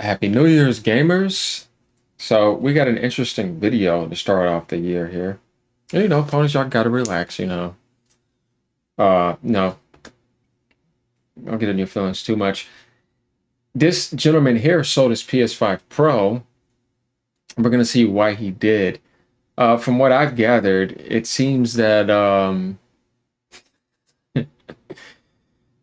Happy New Year's, gamers. So we got an interesting video to start off the year here. Ponies, y'all gotta relax, no, don't get in your feelings too much. This gentleman here sold his PS5 Pro. We're gonna see why he did. From what I've gathered, it seems that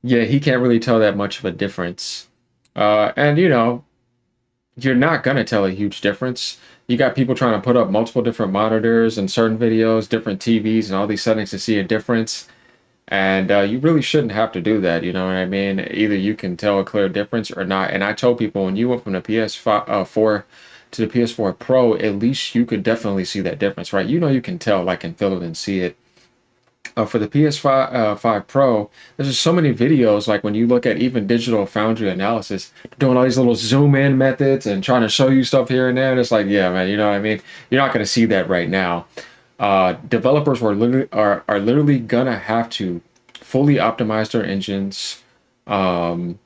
yeah, he can't really tell that much of a difference. And you're not gonna tell a huge difference. You got people trying to put up multiple different monitors and certain videos, different TVs, and all these settings to see a difference. And you really shouldn't have to do that. You know what I mean? Either you can tell a clear difference or not. And I told people when you went from the PS5 4 to the PS4 Pro, at least you could definitely see that difference, right? You can tell, like, and feel it and see it. For the PS5 5 Pro, there's just so many videos. Like when you look at even digital foundry analysis, doing all these little zoom in methods and trying to show you stuff here and there. And it's like, yeah, man, you know what I mean? You're not going to see that right now. Developers are literally gonna have to fully optimize their engines. Um,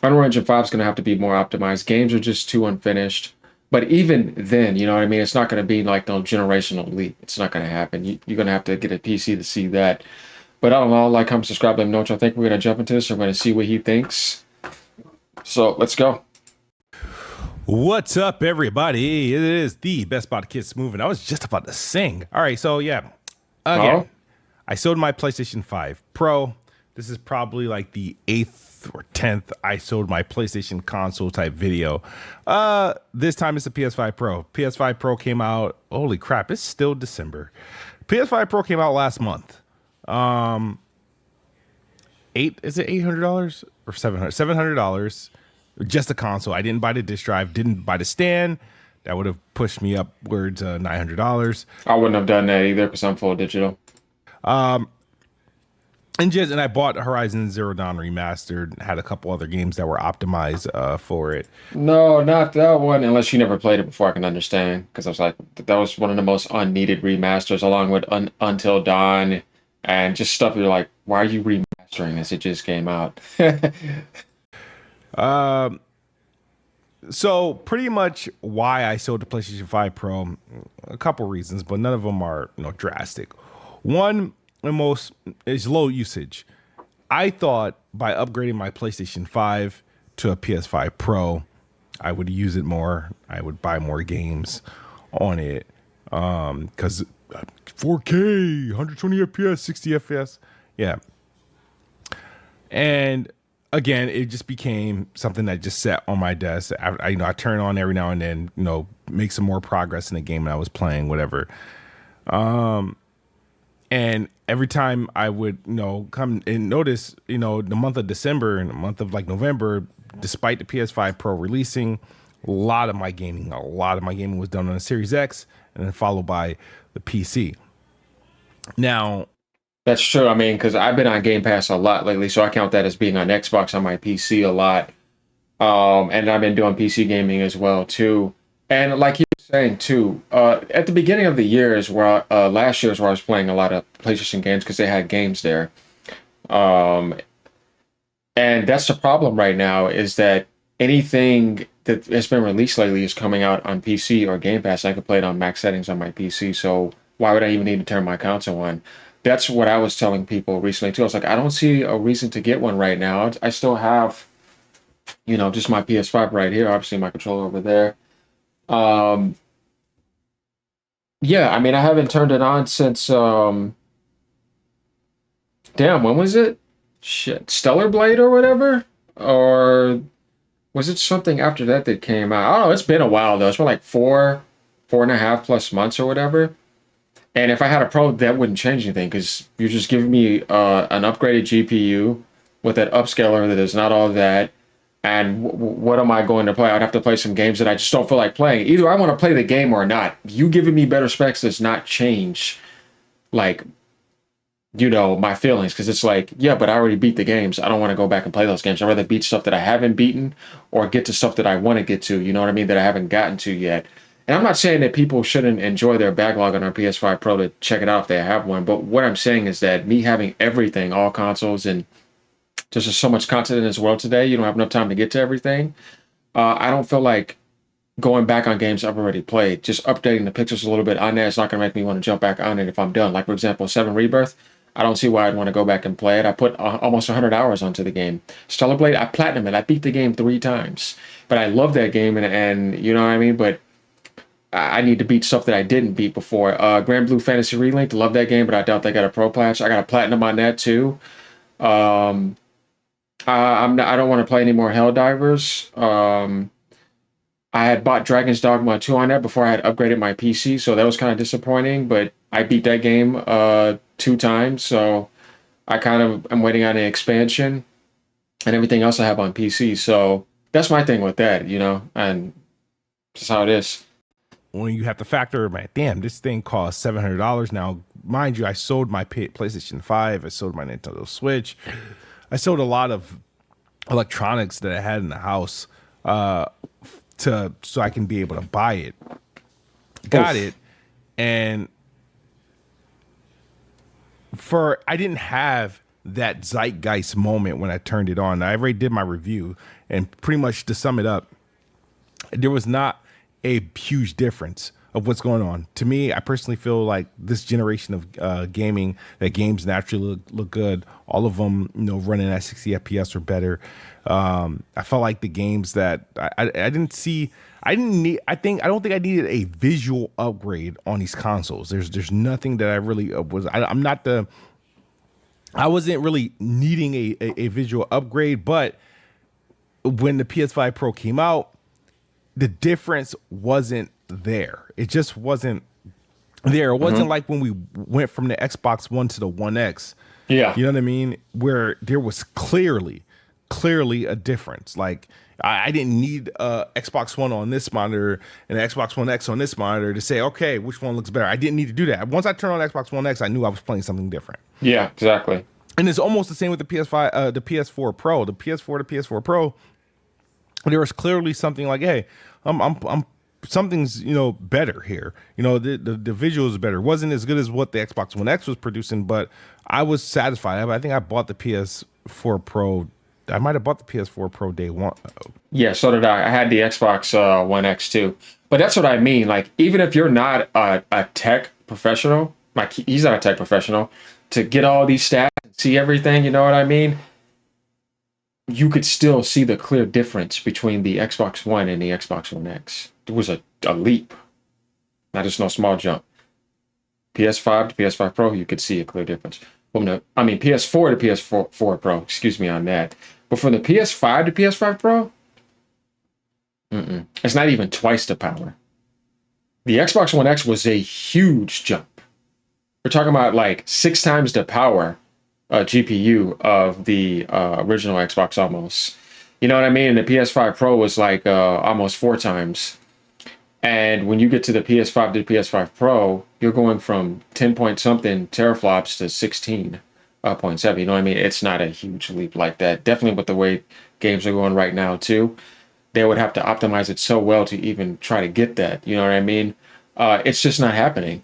Unreal Engine 5 is gonna have to be more optimized. Games are just too unfinished. But even then, you know what I mean? It's not gonna be like no generational leap. It's not gonna happen. You're gonna have to get a PC to see that. But I don't know. Like, comment, subscribe, let me know what y'all think. We're gonna jump into this. We're gonna see what he thinks. So let's go. What's up, everybody? It is the best podcast moving. I was just about to sing. All right, so yeah, again, Oh, I sold my PlayStation 5 Pro. This is probably like the 8th or 10th I sold my PlayStation console type video. This time it's the PS5 Pro. PS5 Pro came out. Holy crap! It's still December. PS5 Pro came out last month. Is it $800 or $700? Just the console. I didn't buy the disc drive, didn't buy the stand. That would have pushed me upwards $900. I wouldn't have done that either because I'm full digital. And I bought Horizon Zero Dawn Remastered. Had a couple other games that were optimized for it. No, not that one, unless you never played it before, I can understand. Because I was like, that was one of the most unneeded remasters, along with Until Dawn and just stuff you're like, why are you remastering this? It just came out. So pretty much why I sold the PlayStation 5 Pro, a couple reasons, but none of them are drastic. One, the most is low usage. I thought by upgrading my PlayStation 5 to a PS5 Pro, I would use it more. I would buy more games on it. Because 4K, 120 FPS, 60 FPS. Yeah. And again, it just became something that just sat on my desk. I turn on every now and then, make some more progress in the game that I was playing, whatever. And every time I would, come and notice, the month of December and the month of like November, despite the PS5 Pro releasing, a lot of my gaming was done on the Series X and then followed by the PC. Now, That's true. I mean, because I've been on Game Pass a lot lately, so I count that as being on Xbox on my PC a lot. And I've been doing PC gaming as well too. And like you were saying too, at the beginning of the year is where last year is where I was playing a lot of PlayStation games because they had games there. Um, and that's the problem right now is that anything that has been released lately is coming out on PC or Game Pass. I can play it on max settings on my PC, so why would I even need to turn my console on? That's what I was telling people recently too. I was like, I don't see a reason to get one right now. I still have, just my PS5 right here. Obviously, my controller over there. Um, yeah, I mean, I haven't turned it on since, damn, when was it? Shit, Stellar Blade or whatever? Or was it something after that that came out? I don't know. It's been a while though. It's been like 4.5 plus months or whatever. And if I had a Pro, that wouldn't change anything because you're just giving me an upgraded GPU with that upscaler that is not all that. And what am I going to play? I'd have to play some games that I just don't feel like playing. Either I want to play the game or not. You giving me better specs does not change, like, my feelings. Because it's like, yeah, but I already beat the games. I don't want to go back and play those games. I'd rather beat stuff that I haven't beaten or get to stuff that I want to get to, you know what I mean, that I haven't gotten to yet. And I'm not saying that people shouldn't enjoy their backlog on our PS5 Pro to check it out if they have one. But what I'm saying is that me having everything, all consoles and There's just so much content in this world today. You don't have enough time to get to everything. I don't feel like going back on games I've already played. Just updating the pictures a little bit on there is not going to make me want to jump back on it if I'm done. Like, for example, 7 Rebirth. I don't see why I'd want to go back and play it. I put almost 100 hours onto the game. Stellar Blade, I platinum it. I beat the game 3 times. But I love that game, and you know what I mean? But I need to beat stuff that I didn't beat before. Grand Blue Fantasy Relink, love that game, but I doubt they got a pro patch. I got a platinum on that too. Um, I don't want to play any more Helldivers. I had bought Dragon's Dogma 2 on that before I had upgraded my PC, so that was kind of disappointing. But I beat that game 2 times, so I kind of am waiting on an expansion and everything else I have on PC. So that's my thing with that, and that's how it is. When you have to factor, man, damn, this thing costs $700 now. Mind you, I sold my PlayStation 5, I sold my Nintendo Switch, I sold a lot of electronics that I had in the house to so I can be able to buy it. Got Oof. it, and I didn't have that zeitgeist moment when I turned it on. I already did my review, and pretty much to sum it up, there was not a huge difference of what's going on. To me, I personally feel like this generation of gaming, that games naturally look good. All of them, running at 60 FPS or better. I felt like the games that I didn't see, I didn't need. I don't think I needed a visual upgrade on these consoles. There's nothing that I really was. I'm not the. I wasn't really needing a visual upgrade, but when the PS5 Pro came out, the difference wasn't there. It just wasn't there. It wasn't like when we went from the Xbox One to the One X. Yeah. You know what I mean? Where there was clearly a difference. Like I didn't need Xbox One on this monitor and Xbox One X on this monitor to say, okay, which one looks better. I didn't need to do that. Once I turned on Xbox One X, I knew I was playing something different. Yeah, exactly. And it's almost the same with the PS5, the PS4 Pro, the PS4 to PS4 Pro. There was clearly something like, hey, I'm something's better here. The visuals are better. It wasn't as good as what the Xbox One X was producing, but I was satisfied. I think I bought the PS4 Pro. I might have bought the PS4 Pro day one. Yeah, so did I. I had the Xbox One X too. But that's what I mean. Like, even if you're not a tech professional, like he's not a tech professional, to get all these stats and see everything, you know what I mean? You could still see the clear difference between the Xbox One and the Xbox One X. It was a leap, not just no small jump. PS5 to PS5 Pro, you could see a clear difference. PS4 to PS4 Pro, excuse me on that. But from the PS5 to PS5 Pro, it's not even twice the power. The Xbox One X was a huge jump. We're talking about like 6 times the power GPU of the original Xbox almost. You know what I mean? And the PS5 Pro was like almost 4 times. And when you get to the PS5 to the PS5 Pro, you're going from 10 point something teraflops to 16.7. You know what I mean? It's not a huge leap like that. Definitely with the way games are going right now too. They would have to optimize it so well to even try to get that. You know what I mean? It's just not happening.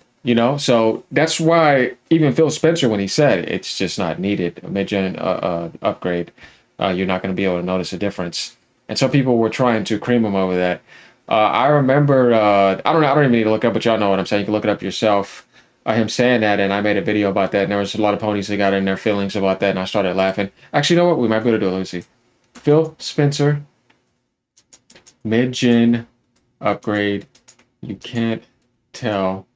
So that's why even Phil Spencer, when he said it's just not needed, a mid-gen upgrade, you're not going to be able to notice a difference. And so people were trying to cream him over that. I remember, I don't know, I don't even need to look up, but y'all know what I'm saying. You can look it up yourself. Him saying that, and I made a video about that, and there was a lot of ponies that got in their feelings about that, and I started laughing. Actually, you know what? We might be able to do it. Let's see. Phil Spencer, mid-gen upgrade. You can't tell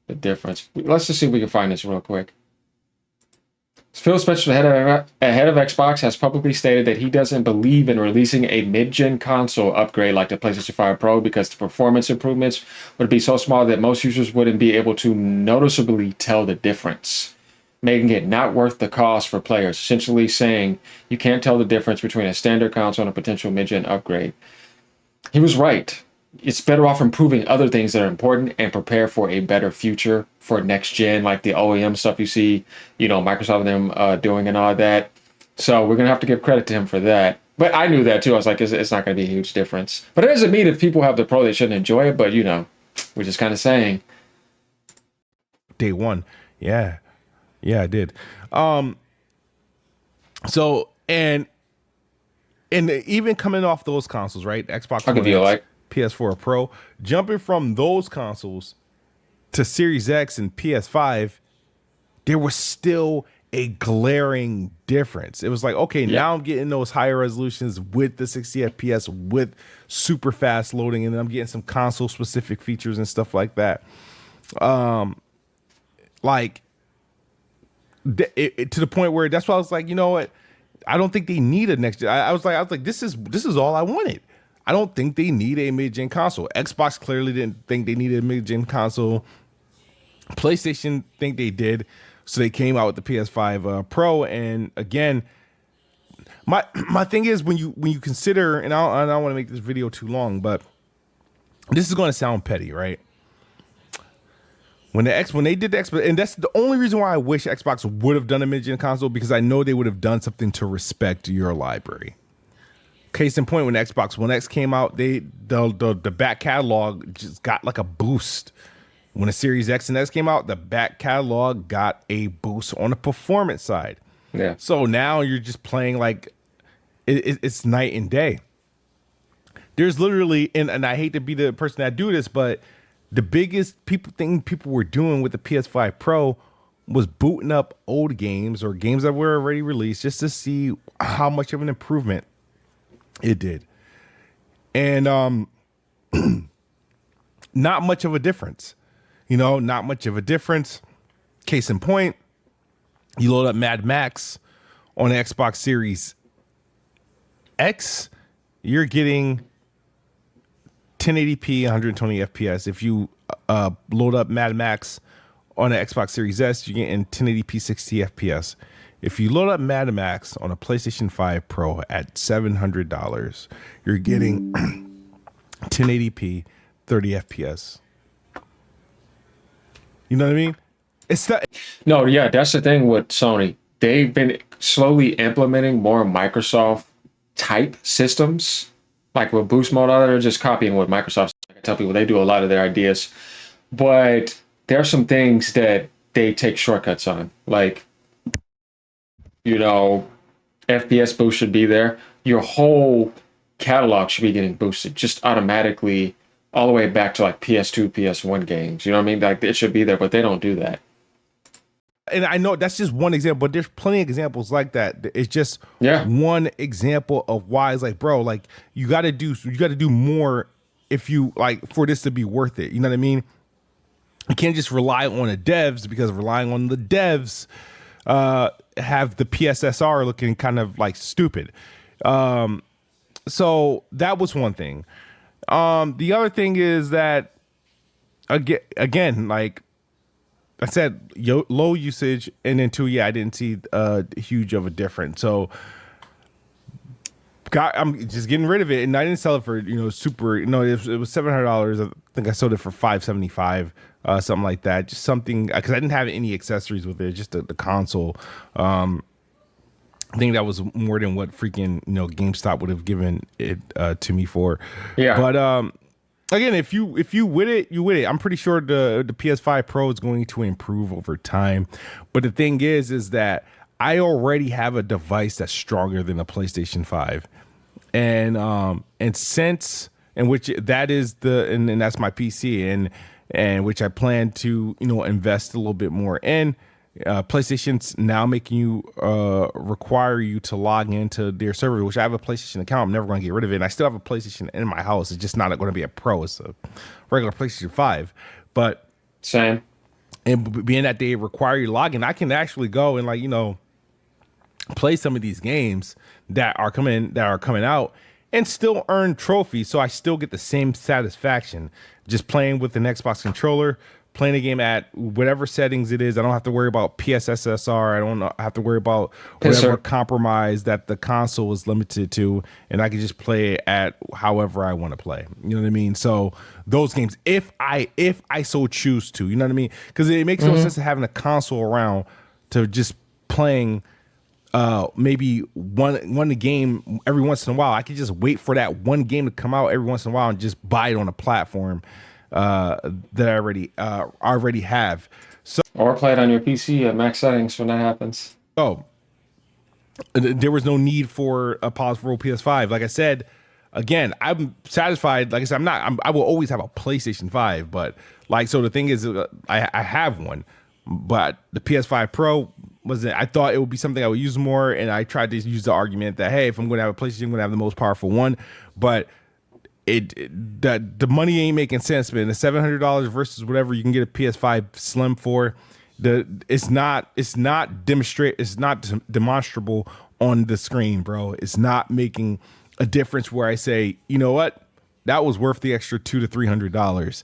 the difference. Let's just see if we can find this real quick. Phil Spencer, head of Xbox, has publicly stated that he doesn't believe in releasing a mid-gen console upgrade like the PlayStation 5 Pro because the performance improvements would be so small that most users wouldn't be able to noticeably tell the difference, making it not worth the cost for players, essentially saying you can't tell the difference between a standard console and a potential mid-gen upgrade. He was right. It's better off improving other things that are important and prepare for a better future for next gen, like the OEM stuff you see, Microsoft and them doing and all that. So we're gonna have to give credit to him for that. But I knew that too. I was like, it's not gonna be a huge difference. But it doesn't mean if people have the Pro, they shouldn't enjoy it. But we're just kind of saying. Day one, yeah, I did. So And even coming off those consoles, right? Xbox I'll give One you a X, like. PS4 Pro, jumping from those consoles to Series X and PS5, there was still a glaring difference. It was like, okay, Yeah. now I'm getting those higher resolutions with the 60 FPS with super fast loading, and then I'm getting some console specific features and stuff like that. Like to the point where that's why I was like, you know what? I don't think they need a next gen. I was like, this is all I wanted. I don't think they need a mid gen console. Xbox clearly didn't think they needed a mid gen console. PlayStation think they did, so they came out with the PS5 Pro. And again, my thing is when you consider, and I don't want to make this video too long, but this is going to sound petty, right? When they did the Xbox, and that's the only reason why I wish Xbox would have done a mid-gen console, because I know they would have done something to respect your library. Case in point, when the Xbox One X came out, the back catalog just got like a boost. When the Series X and S came out, the back catalog got a boost on the performance side. Yeah. So now you're just playing like it's night and day. There's literally, and I hate to be the person that do this, but the biggest thing people were doing with the PS5 Pro was booting up old games or games that were already released just to see how much of an improvement it did. And not much of a difference. Not much of a difference. Case in point, you load up Mad Max on the Xbox Series X, you're getting 1080p 120 FPS. If you load up Mad Max on the Xbox Series S, you're getting 1080p 60 FPS. If you load up Mad Max on a PlayStation 5 Pro at $700, you're getting 1080p 30 FPS. You know what I mean? It's not. No, yeah, that's the thing with Sony. They've been slowly implementing more Microsoft type systems, like with Boost Mode. They're just copying what Microsoft. I tell people they do a lot of their ideas, but there are some things that they take shortcuts on. Like, FPS boost should be there. Your whole catalog should be getting boosted just automatically all the way back to like PS2, PS1 games. You know what I mean? Like it should be there, but they don't do that. And I know that's just one example, but there's plenty of examples like that. It's just Yeah. one example of why it's like, bro, like you got to do more if you like for this to be worth it. You know what I mean? You can't just rely on the devs, because relying on the devs have the PSSR looking kind of like stupid. So that was one thing. The other thing is that again, like I said, low usage, and then two, I didn't see huge of a difference. So I'm just getting rid of it, and I didn't sell it for super. No, it was $700. I think I sold it for $575, something like that. Just something because I didn't have any accessories with it, just the console. I think that was more than what freaking GameStop would have given it to me for. Yeah. But again, if you with it, you with it. I'm pretty sure the PS5 Pro is going to improve over time. But the thing is that I already have a device that's stronger than the PlayStation 5. And since which that is and that's my PC, and which I plan to invest a little bit more in. PlayStation's now making you require you to log into their server, which I have a PlayStation account. I'm never going to get rid of it. And I still have a PlayStation in my house. It's just not going to be a Pro. It's a regular PlayStation 5. But Same. and being that they require you to log in, I can actually go and play some of these games that are coming out and still earn trophies. So I still get the same satisfaction just playing with an Xbox controller, playing a game at whatever settings it is. I don't have to worry about PSSR. I don't have to worry about whatever compromise that the console is limited to, and I can just play at however I want to play. You know what I mean? So those games, if I so choose to, you know what I mean? Because it makes no sense to having a console around to just playing maybe one game every once in a while. I could just wait for that one game to come out every once in a while and just buy it on a platform that I already have. So Or play it on your PC at max settings when that happens. oh, There was no need for a powerful PS5. Like I said, again, I'm satisfied. Like I said, I will always have a PlayStation 5, but like, so the thing is, I have one, but the PS5 Pro wasn't. I thought it would be something I would use more, and I tried to use the argument that hey, if I'm going to have a PlayStation, I'm going to have the most powerful one, but that the money ain't making sense, man. The $700 versus whatever you can get a PS5 Slim for, it's not demonstrable on the screen, bro. It's not making a difference where I say, you know what, that was worth the extra $200 to $300.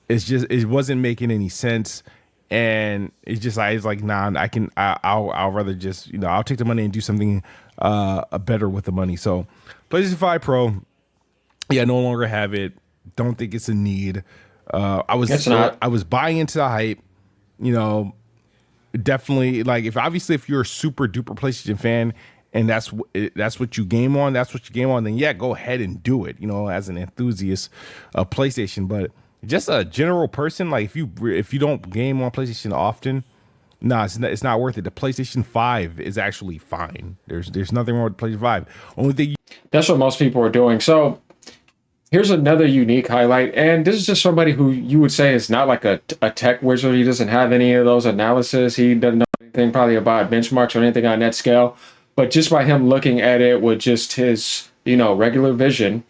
It wasn't making any sense, and it's like nah, I'll rather just I'll take the money and do something better with the money. So PlayStation 5 Pro, yeah, no longer have it. Don't think it's a need. It's not. I was buying into the hype. You know, definitely like if you're a super duper PlayStation fan and that's what you game on, then yeah, go ahead and do it. As an enthusiast of PlayStation, but just a general person, like if you don't game on PlayStation often, nah, it's not worth it. The PlayStation 5 is actually fine. There's nothing wrong with the PlayStation 5. Only thing That's what most people are doing. So here's another unique highlight, and this is just somebody who you would say is not like a tech wizard. He doesn't have any of those analysis. He doesn't know anything probably about benchmarks or anything on that scale. But just by him looking at it with just his, regular vision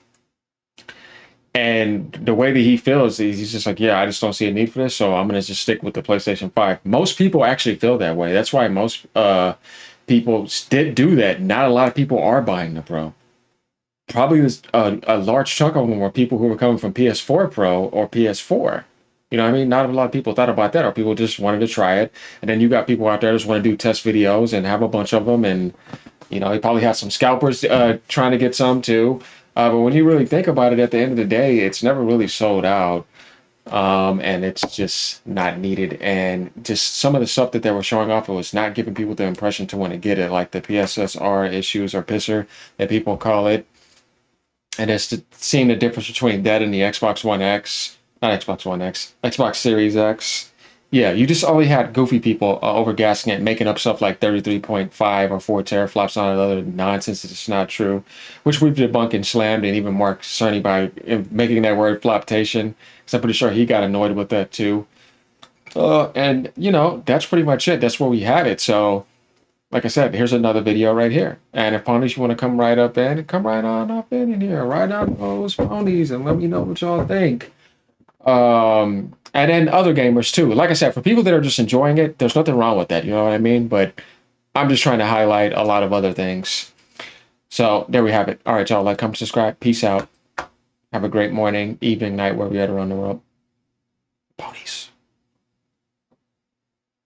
and the way that he feels, he's just like, yeah, I just don't see a need for this, so I'm gonna just stick with the PlayStation 5. Most people actually feel that way. That's why most people did do that. Not a lot of people are buying the Pro. Probably a large chunk of them were people who were coming from PS4 Pro or PS4. You know what I mean? Not a lot of people thought about that, or people just wanted to try it. And then you got people out there that just want to do test videos and have a bunch of them. And, he probably has some scalpers trying to get some too. But when you really think about it, at the end of the day, it's never really sold out. And it's just not needed. And just some of the stuff that they were showing off, it was not giving people the impression to want to get it, like the PSSR issues or pisser that people call it. And it's seeing the difference between that and the Xbox One X, not Xbox One X, Xbox Series X. Yeah, you just only had goofy people overgassing it, making up stuff like 33.5 or 4 teraflops on it, other nonsense that's not true, which we've debunked and slammed, and even Mark Cerny by making that word floptation, because I'm pretty sure he got annoyed with that too. And, that's pretty much it. That's where we have it. So, like I said, here's another video right here. And if ponies, you want to come right up in, come right on up in here, right on those ponies, and let me know what y'all think. And then other gamers too. Like I said, for people that are just enjoying it, there's nothing wrong with that. You know what I mean? But I'm just trying to highlight a lot of other things. So there we have it. All right, y'all. Like, comment, subscribe. Peace out. Have a great morning, evening, night, wherever you're at around the world. Ponies,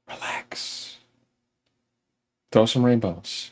relax. Throw some rainbows.